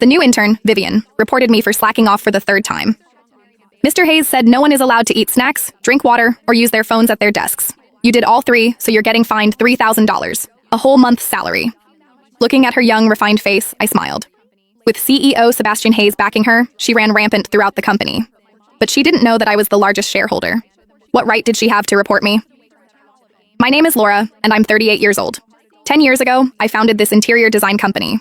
The new intern, Vivian, reported me for slacking off for the third time. Mr. Hayes said no one is allowed to eat snacks, drink water, or use their phones at their desks. You did all three, so you're getting fined $3,000, a whole month's salary. Looking at her young, refined face, I smiled. With CEO Sebastian Hayes backing her, she ran rampant throughout the company. But she didn't know that I was the largest shareholder. What right did she have to report me? My name is Laura, and I'm 38 years old. 10 years ago, I founded this interior design company.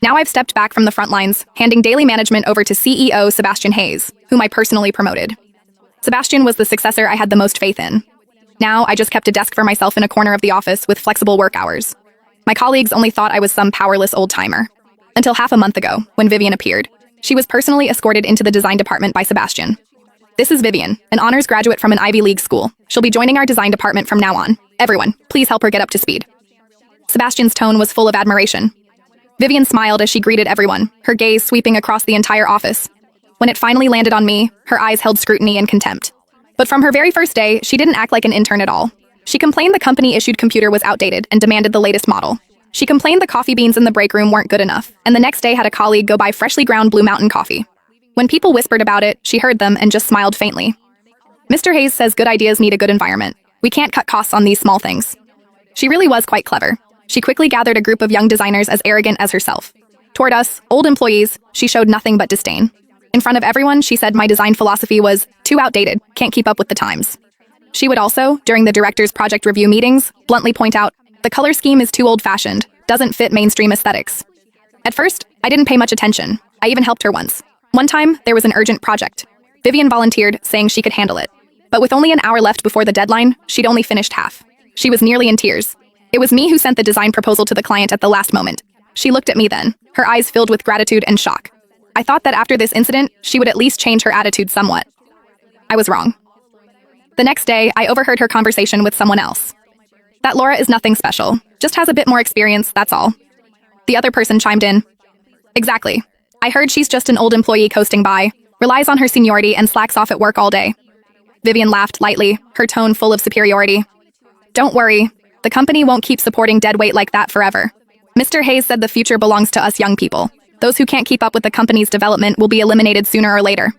Now I've stepped back from the front lines, handing daily management over to CEO Sebastian Hayes, whom I personally promoted. Sebastian was the successor I had the most faith in. Now I just kept a desk for myself in a corner of the office with flexible work hours. My colleagues only thought I was some powerless old-timer. Until half a month ago, when Vivian appeared. She was personally escorted into the design department by Sebastian. This is Vivian, an honors graduate from an Ivy League school. She'll be joining our design department from now on. Everyone, please help her get up to speed. Sebastian's tone was full of admiration. Vivian smiled as she greeted everyone, her gaze sweeping across the entire office. When it finally landed on me, her eyes held scrutiny and contempt. But from her very first day, she didn't act like an intern at all. She complained the company-issued computer was outdated and demanded the latest model. She complained the coffee beans in the break room weren't good enough, and the next day had a colleague go buy freshly ground Blue Mountain coffee. When people whispered about it, she heard them and just smiled faintly. Mr. Hayes says good ideas need a good environment. We can't cut costs on these small things. She really was quite clever. She quickly gathered a group of young designers as arrogant as herself. Toward us, old employees, she showed nothing but disdain. In front of everyone, she said my design philosophy was too outdated, can't keep up with the times. She would also, during the director's project review meetings, bluntly point out, the color scheme is too old-fashioned, doesn't fit mainstream aesthetics. At first, I didn't pay much attention. I even helped her once. One time, there was an urgent project. Vivian volunteered, saying she could handle it. But with only an hour left before the deadline, she'd only finished half. She was nearly in tears. It was me who sent the design proposal to the client at the last moment. She looked at me then, her eyes filled with gratitude and shock. I thought that after this incident, she would at least change her attitude somewhat. I was wrong. The next day, I overheard her conversation with someone else. That Laura is nothing special, just has a bit more experience, that's all. The other person chimed in. Exactly. I heard she's just an old employee coasting by, relies on her seniority and slacks off at work all day. Vivian laughed lightly, her tone full of superiority. Don't worry. The company won't keep supporting deadweight like that forever. Mr. Hayes said the future belongs to us young people. Those who can't keep up with the company's development will be eliminated sooner or later.